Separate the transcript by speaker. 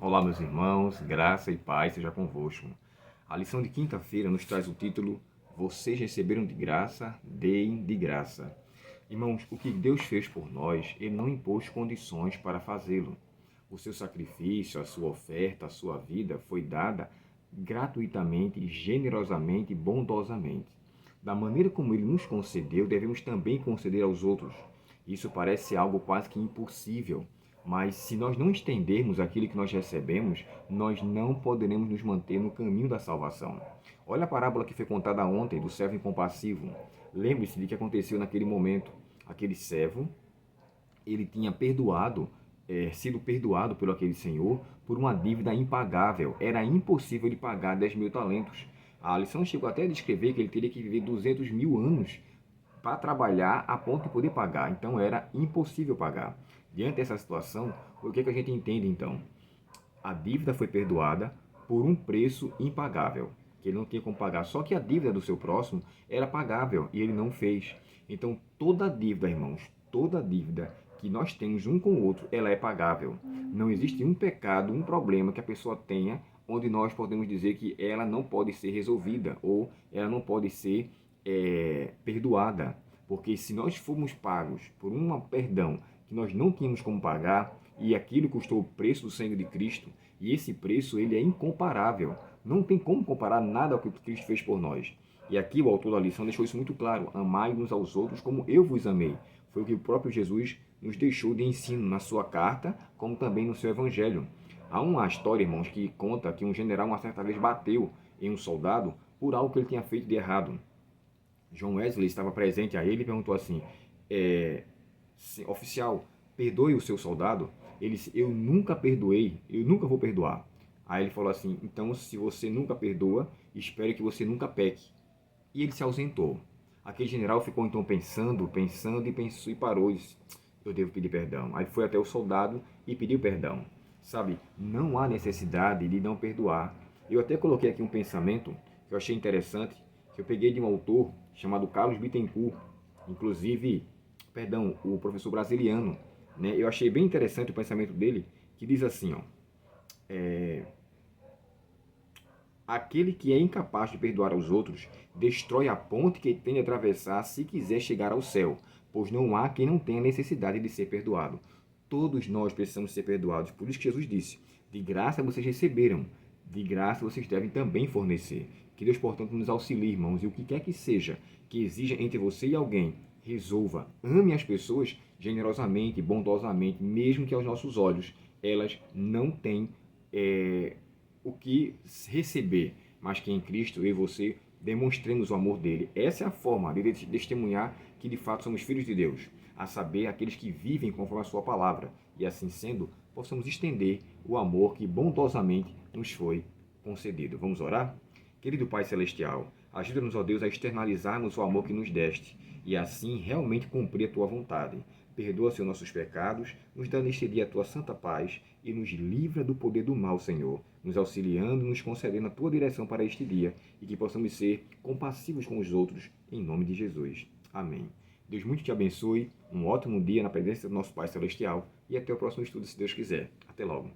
Speaker 1: Olá, meus irmãos, graça e paz seja convosco. A lição de quinta-feira nos traz o título Vocês receberam de graça, deem de graça. Irmãos, o que Deus fez por nós, Ele não impôs condições para fazê-lo. O seu sacrifício, a sua oferta, a sua vida foi dada gratuitamente, generosamente e bondosamente. Da maneira como Ele nos concedeu, devemos também conceder aos outros. Isso parece algo quase que impossível, mas se nós não estendermos aquilo que nós recebemos, nós não poderemos nos manter no caminho da salvação. Olha a parábola que foi contada ontem do servo incompassivo. Lembre-se de que aconteceu naquele momento. Aquele servo, ele tinha sido perdoado pelo aquele senhor por uma dívida impagável. Era impossível ele pagar 10.000 talentos. A lição chegou até a descrever que ele teria que viver 200.000 anos para trabalhar a ponto de poder pagar. Então era impossível pagar. Diante dessa situação, o que a gente entende então? A dívida foi perdoada por um preço impagável, que ele não tinha como pagar. Só que a dívida do seu próximo era pagável e ele não fez. Então toda dívida, irmãos, toda dívida que nós temos um com o outro, ela é pagável. Não existe um pecado, um problema que a pessoa tenha onde nós podemos dizer que ela não pode ser resolvida ou ela não pode ser perdoada. Porque se nós formos pagos por um perdão que nós não tínhamos como pagar, e aquilo custou o preço do sangue de Cristo, e esse preço ele é incomparável. Não tem como comparar nada ao que Cristo fez por nós. E aqui o autor da lição deixou isso muito claro. Amai uns aos outros como eu vos amei. Foi o que o próprio Jesus nos deixou de ensino na sua carta, como também no seu evangelho. Há uma história, irmãos, que conta que um general uma certa vez bateu em um soldado por algo que ele tinha feito de errado. John Wesley estava presente a ele e perguntou assim, oficial, perdoe o seu soldado? Ele disse, eu nunca perdoei, eu nunca vou perdoar. Aí ele falou assim, então se você nunca perdoa, espere que você nunca peque. E ele se ausentou. Aquele general ficou então pensando e pensou e parou e disse, eu devo pedir perdão. Aí foi até o soldado e pediu perdão. Sabe, não há necessidade de não perdoar. Eu até coloquei aqui um pensamento que eu achei interessante, que eu peguei de um autor chamado Carlos Bittencourt, inclusive, o professor brasiliano, né? Eu achei bem interessante o pensamento dele, que diz assim, ó, aquele que é incapaz de perdoar aos outros, destrói a ponte que tem de atravessar se quiser chegar ao céu, pois não há quem não tenha necessidade de ser perdoado. Todos nós precisamos ser perdoados, por isso que Jesus disse, de graça vocês receberam, de graça vocês devem também fornecer. Que Deus, portanto, nos auxilie, irmãos, e o que quer que seja que exija entre você e alguém, resolva, ame as pessoas generosamente, bondosamente, mesmo que aos nossos olhos elas não têm o que receber, mas que em Cristo eu e você demonstremos o amor dele. Essa é a forma de testemunhar que de fato somos filhos de Deus, a saber, aqueles que vivem conforme a sua palavra, e assim sendo, possamos estender o amor que bondosamente nos foi concedido. Vamos orar? Querido Pai Celestial, ajuda-nos, ó Deus, a externalizarmos o amor que nos deste e assim realmente cumprir a Tua vontade. Perdoa, Senhor, nossos pecados, nos dá neste dia a Tua santa paz e nos livra do poder do mal, Senhor, nos auxiliando e nos concedendo a Tua direção para este dia e que possamos ser compassivos com os outros, em nome de Jesus. Amém. Deus muito te abençoe, um ótimo dia na presença do nosso Pai Celestial e até o próximo estudo, se Deus quiser. Até logo.